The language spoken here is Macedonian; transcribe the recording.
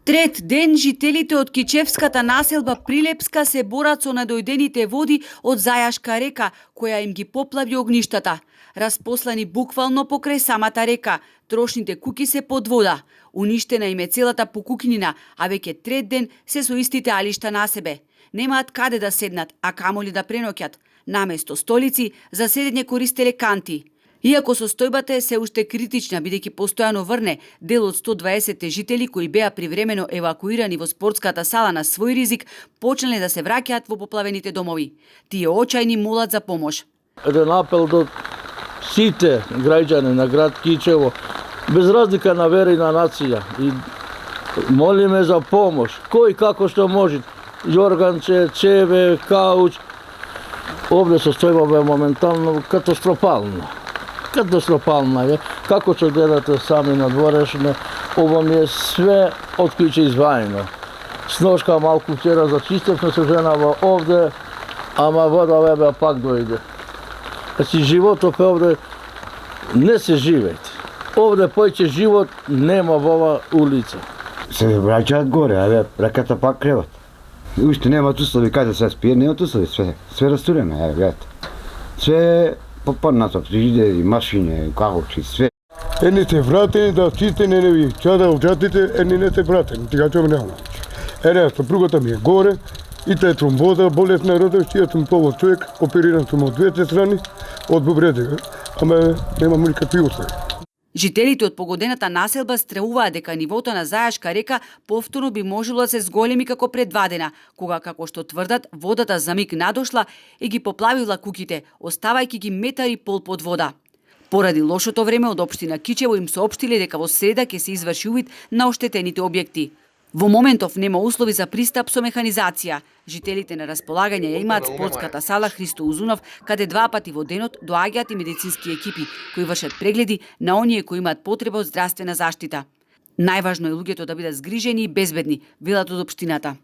Трет ден жителите од Кичевската населба Прилепска се борат со надојдените води од Зајашка река, која им ги поплави огништата. Распослани буквално покрај самата река, трошните куќи се под вода. Уништена им е целата покукнина, а веќе трет ден се со истите алишта на себе. Немаат каде да седнат, а камоли да преноќат. Наместо столици, за седење користеле канти. Иако состојбата е се уште критична, бидејќи постојано врне, дел од 120 жители кои беа привремено евакуирани во спортската сала на свој ризик, почнале да се враќаат во поплавените домови. Тие очајни молат за помош. Еден апел до сите граѓани на град Кичево, без разлика на вера и на нација. И молиме за помош. Кој како што може. Јорганче, Чеве, Кауч. Овде состојба е моментално катастрофална е. Како ќе гледате сами на дворешне, ова ми е све од клуче извајано. Сношка малку вчера зачистевме со женава овде, ама вода вебе пак дојде. Значи животот овде не се живеет. Овде појќе живот нема во ова улица. Се враќаат горе, а реката пак креват. Уште немаат услови каде се спие, немаат услови, све растурено, гледате. Све попаднато, фрижидери, машине, кагочи, све. Едни се вратени да чистени неви чада од джатите, едни не се вратени, тога ќе ме нема. Ене, сопругата ми е горе, и таа е тромбоза, болесна родовшија, сум повод човек, опериран сум од двете страни, од бубредега, ама немам никакви услови. Жителите од погодената населба стравуваат дека нивото на Зајашка река повторно би можело да се зголеми како пред 2 дена, кога, како што тврдат, водата за миг надошла и ги поплавила куќите, оставајќи ги метари пол под вода. Поради лошото време од општина Кичево им соопштиле дека во среда ќе се изврши увид на оштетените објекти. Во моментов нема услови за пристап со механизација. Жителите на располагање ја имаат спортската сала Христо Узунов, каде 2 пати во денот доаѓаат и медицински екипи кои вршат прегледи на оние кои имаат потреба од здравствена заштита. Најважно е луѓето да бидат згрижени и безбедни, велат од општината.